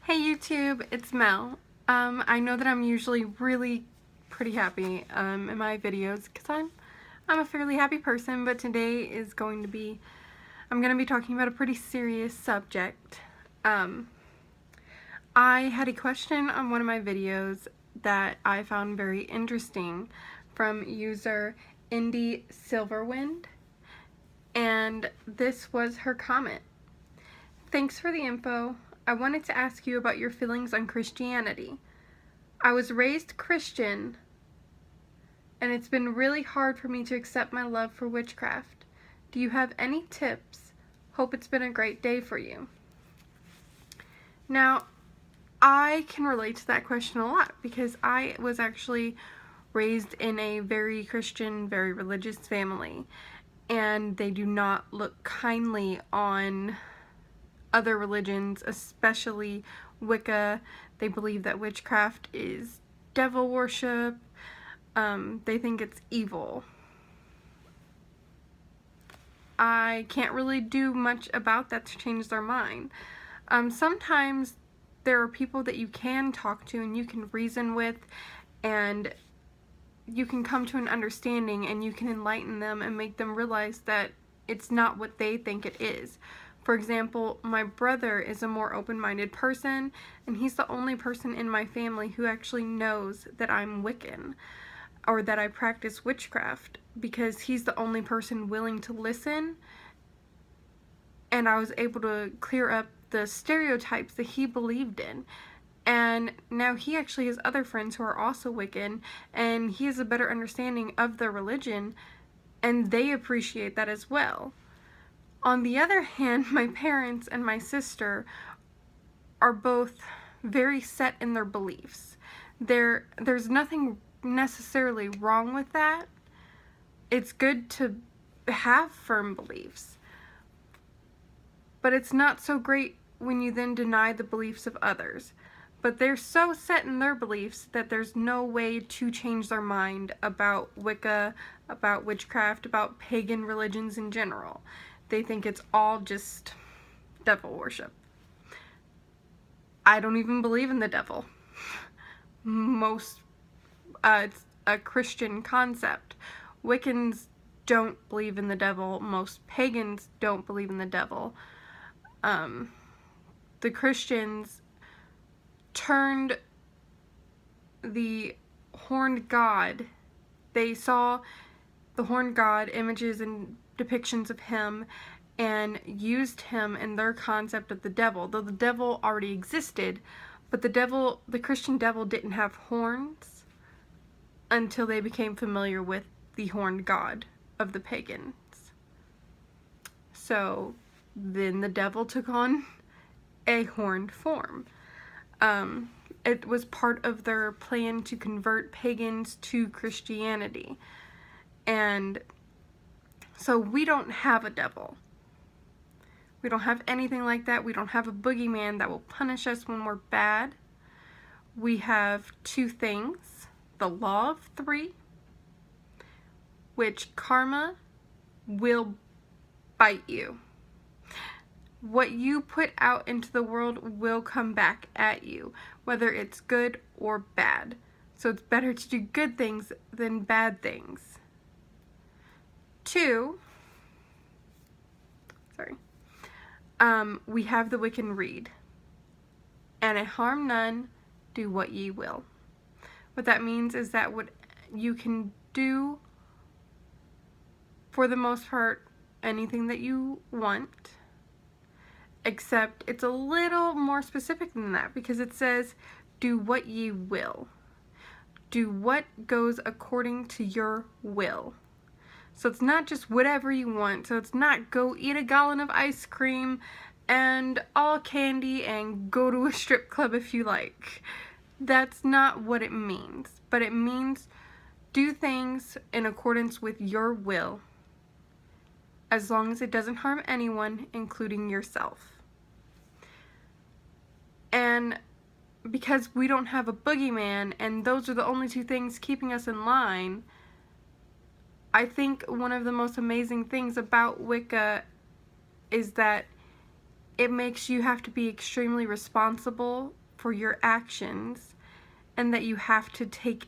Hey YouTube, it's Mel. I know that I'm usually really pretty happy in my videos because I'm a fairly happy person, but today is I'm going to be talking about a pretty serious subject. I had a question on one of my videos that I found very interesting from user Indy Silverwind, and this was her comment. Thanks for the info. I wanted to ask you about your feelings on Christianity. I was raised Christian, and it's been really hard for me to accept my love for witchcraft. Do you have any tips? Hope it's been a great day for you. Now, I can relate to that question a lot because I was actually raised in a very Christian, very religious family, and they do not look kindly on other religions, especially Wicca. They believe that witchcraft is devil worship. They think it's evil. I can't really do much about that to change their mind. Sometimes there are people that you can talk to and you can reason with, and you can come to an understanding and you can enlighten them and make them realize that it's not what they think it is. For example, my brother is a more open-minded person, and he's the only person in my family who actually knows that I'm Wiccan or that I practice witchcraft, because he's the only person willing to listen, and I was able to clear up the stereotypes that he believed in. And now he actually has other friends who are also Wiccan, and he has a better understanding of their religion, and they appreciate that as well. On the other hand, my parents and my sister are both very set in their beliefs. There's nothing necessarily wrong with that. It's good to have firm beliefs. But it's not so great when you then deny the beliefs of others. But they're so set in their beliefs that there's no way to change their mind about Wicca, about witchcraft, about pagan religions in general. They think it's all just devil worship. I don't even believe in the devil. It's a Christian concept. Wiccans don't believe in the devil. Most pagans don't believe in the devil. The Christians turned the horned god. They saw the horned god, images and depictions of him, and used him in their concept of the devil, though the devil already existed. But the Christian devil didn't have horns until they became familiar with the horned god of the pagans. So then the devil took on a horned form. It was part of their plan to convert pagans to Christianity. And so we don't have a devil. We don't have anything like that. We don't have a boogeyman that will punish us when we're bad. We have two things: the law of three, which karma will bite you. What you put out into the world will come back at you, whether it's good or bad. So it's better to do good things than bad things. Two, we have the Wiccan Rede. And it harm none, do what ye will. What that means is that what you can do, for the most part, anything that you want, except it's a little more specific than that, because it says, do what ye will. Do what goes according to your will. So it's not just whatever you want. So it's not go eat a gallon of ice cream and all candy and go to a strip club if you like. That's not what it means. But it means do things in accordance with your will, as long as it doesn't harm anyone, including yourself. And because we don't have a boogeyman, and those are the only two things keeping us in line, I think one of the most amazing things about Wicca is that it makes you have to be extremely responsible for your actions, and that you have to take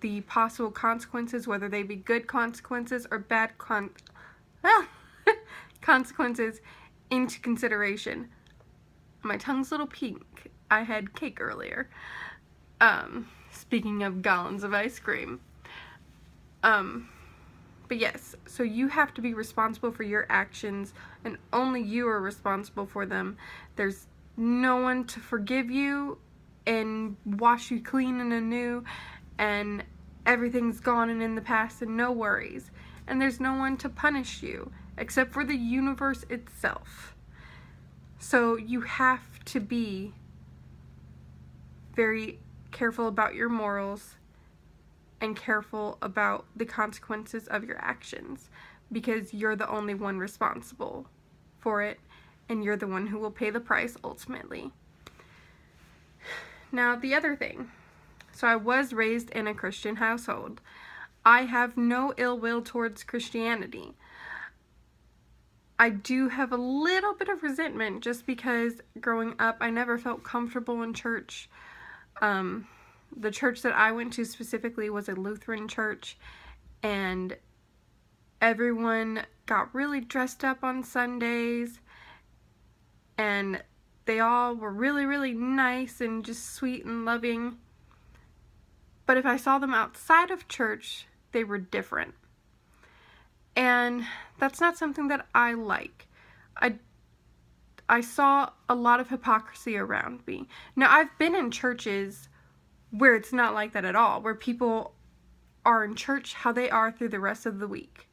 the possible consequences, whether they be good consequences or bad consequences, into consideration. My tongue's a little pink. I had cake earlier. Speaking of gallons of ice cream. But yes, so you have to be responsible for your actions, and only you are responsible for them. There's no one to forgive you and wash you clean and anew, and everything's gone and in the past and no worries. And there's no one to punish you except for the universe itself. So you have to be very careful about your morals and careful about the consequences of your actions, because you're the only one responsible for it, and you're the one who will pay the price ultimately. Now, the other thing. So I was raised in a Christian household. I have no ill will towards Christianity. I do have a little bit of resentment just because growing up I never felt comfortable in church. The church that I went to specifically was a Lutheran church, and everyone got really dressed up on Sundays, and they all were really, really nice and just sweet and loving. But if I saw them outside of church, they were different. And that's not something that I like. I saw a lot of hypocrisy around me. Now, I've been in churches where it's not like that at all, where people are in church how they are through the rest of the week.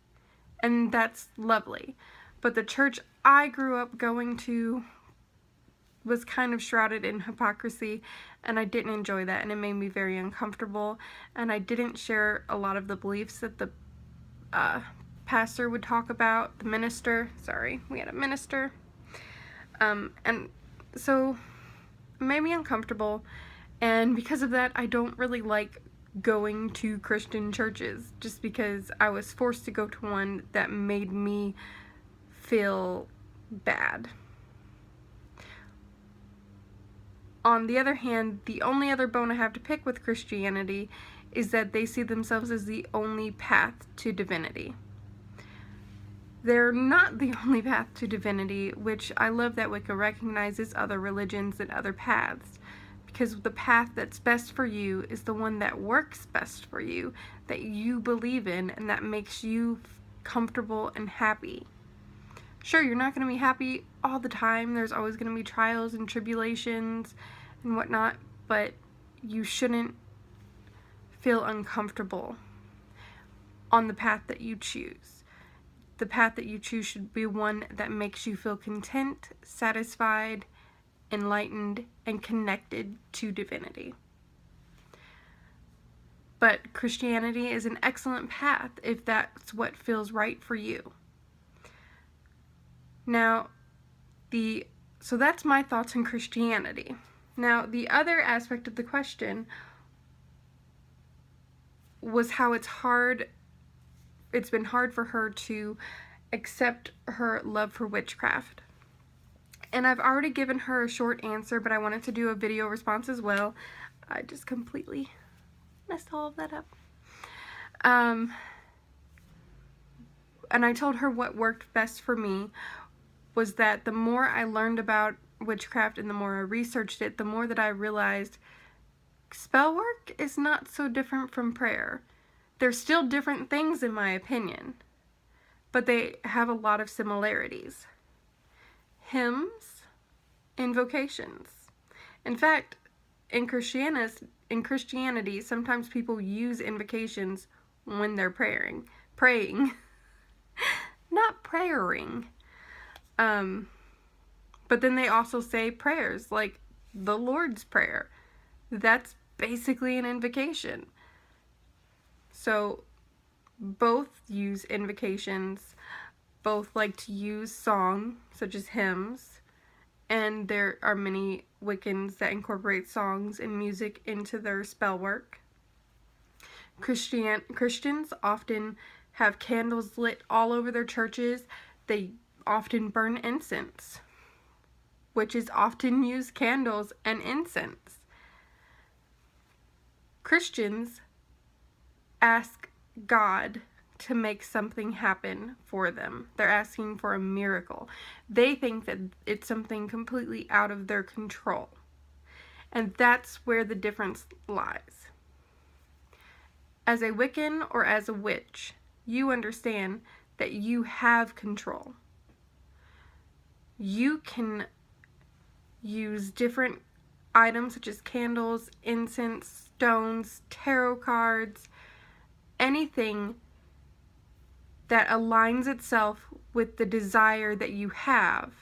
And that's lovely. But the church I grew up going to was kind of shrouded in hypocrisy, and I didn't enjoy that, and it made me very uncomfortable, and I didn't share a lot of the beliefs that the pastor would talk about, the minister. Sorry, we had a minister. And so it made me uncomfortable. And because of that, I don't really like going to Christian churches, just because I was forced to go to one that made me feel bad. On the other hand, the only other bone I have to pick with Christianity is that they see themselves as the only path to divinity. They're not the only path to divinity, which I love that Wicca recognizes other religions and other paths. Because the path that's best for you is the one that works best for you, that you believe in, and that makes you comfortable and happy. Sure, you're not going to be happy all the time. There's always going to be trials and tribulations and whatnot, but you shouldn't feel uncomfortable on the path that you choose. The path that you choose should be one that makes you feel content, satisfied, enlightened, and connected to divinity. But Christianity is an excellent path if that's what feels right for you. Now, so that's my thoughts on Christianity. Now, the other aspect of the question was how it's been hard for her to accept her love for witchcraft. And I've already given her a short answer, but I wanted to do a video response as well. I just completely messed all of that up. And I told her what worked best for me was that the more I learned about witchcraft and the more I researched it, the more that I realized spell work is not so different from prayer. They're still different things in my opinion, but they have a lot of similarities. Hymns, invocations. In fact, in Christianity, sometimes people use invocations when they're praying, not prayering. But then they also say prayers like the Lord's Prayer. That's basically an invocation. So both use invocations, both like to use song, such as hymns, and there are many Wiccans that incorporate songs and music into their spell work. Christians often have candles lit all over their churches. They often burn incense. witches often use candles and incense. Christians ask God to make something happen for them. They're asking for a miracle. They think that it's something completely out of their control. And that's where the difference lies. As a Wiccan or as a witch, you understand that you have control. You can use different items such as candles, incense, stones, tarot cards, anything that aligns itself with the desire that you have.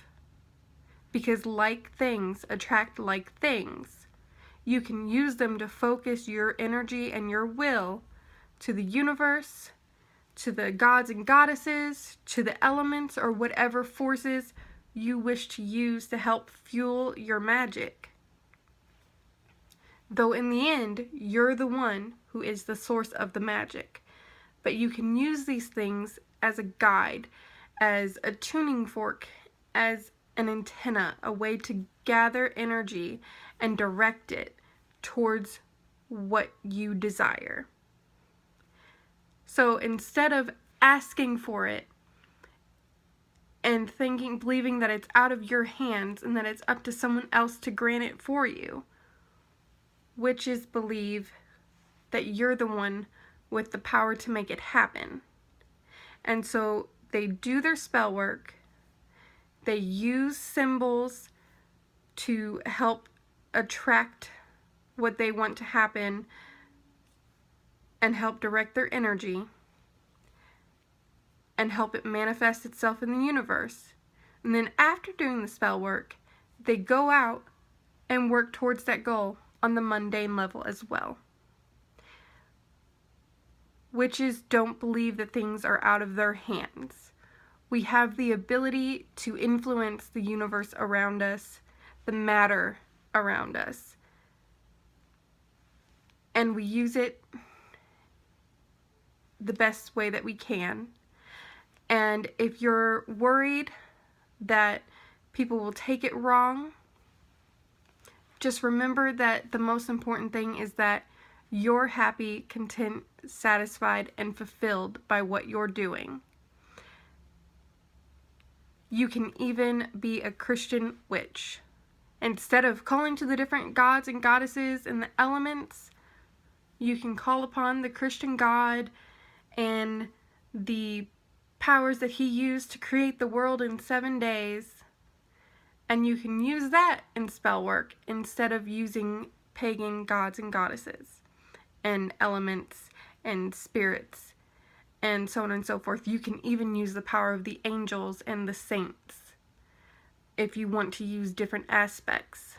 Because like things attract like things. You can use them to focus your energy and your will to the universe, to the gods and goddesses, to the elements, or whatever forces you wish to use to help fuel your magic. Though in the end, you're the one who is the source of the magic. But you can use these things as a guide, as a tuning fork, as an antenna, a way to gather energy and direct it towards what you desire. So instead of asking for it and believing that it's out of your hands and that it's up to someone else to grant it for you, witches believe that you're the one with the power to make it happen. And so they do their spell work. They use symbols to help attract what they want to happen and help direct their energy and help it manifest itself in the universe. And then after doing the spell work, they go out and work towards that goal on the mundane level as well. Witches don't believe that things are out of their hands. We have the ability to influence the universe around us, the matter around us. And we use it the best way that we can. And if you're worried that people will take it wrong, just remember that the most important thing is that you're happy, content, satisfied, and fulfilled by what you're doing. You can even be a Christian witch. Instead of calling to the different gods and goddesses and the elements, you can call upon the Christian God and the powers that he used to create the world in 7 days. And you can use that in spell work instead of using pagan gods and goddesses and elements and spirits and so on and so forth. You can even use the power of the angels and the saints if you want to use different aspects.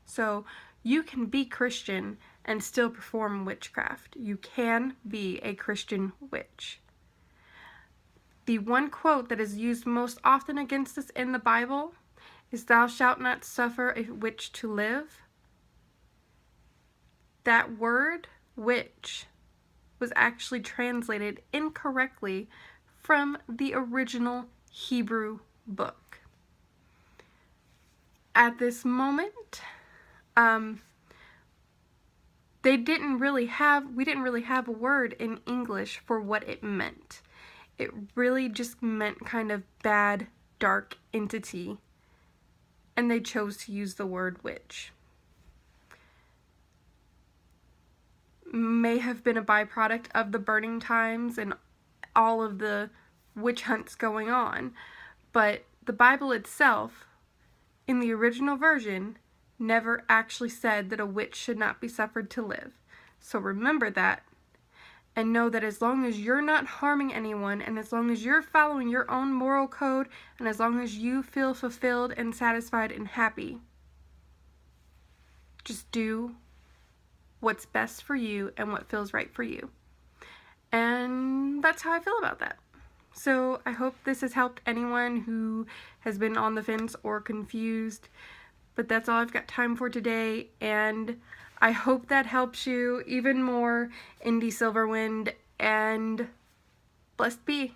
So you can be Christian and still perform witchcraft. You can be a Christian witch. The one quote that is used most often against us in the Bible is, "Thou shalt not suffer a witch to live." That word, witch, was actually translated incorrectly from the original Hebrew book. At this moment, we didn't really have a word in English for what it meant. It really just meant kind of bad, dark entity, and they chose to use the word witch. May have been a byproduct of the burning times and all of the witch hunts going on, but the Bible itself, in the original version, never actually said that a witch should not be suffered to live. So remember that, and know that as long as you're not harming anyone, and as long as you're following your own moral code, and as long as you feel fulfilled and satisfied and happy, just do what's best for you and what feels right for you. And that's how I feel about that. So I hope this has helped anyone who has been on the fence or confused. But that's all I've got time for today, and I hope that helps you even more, Indy Silverwind, and blessed be.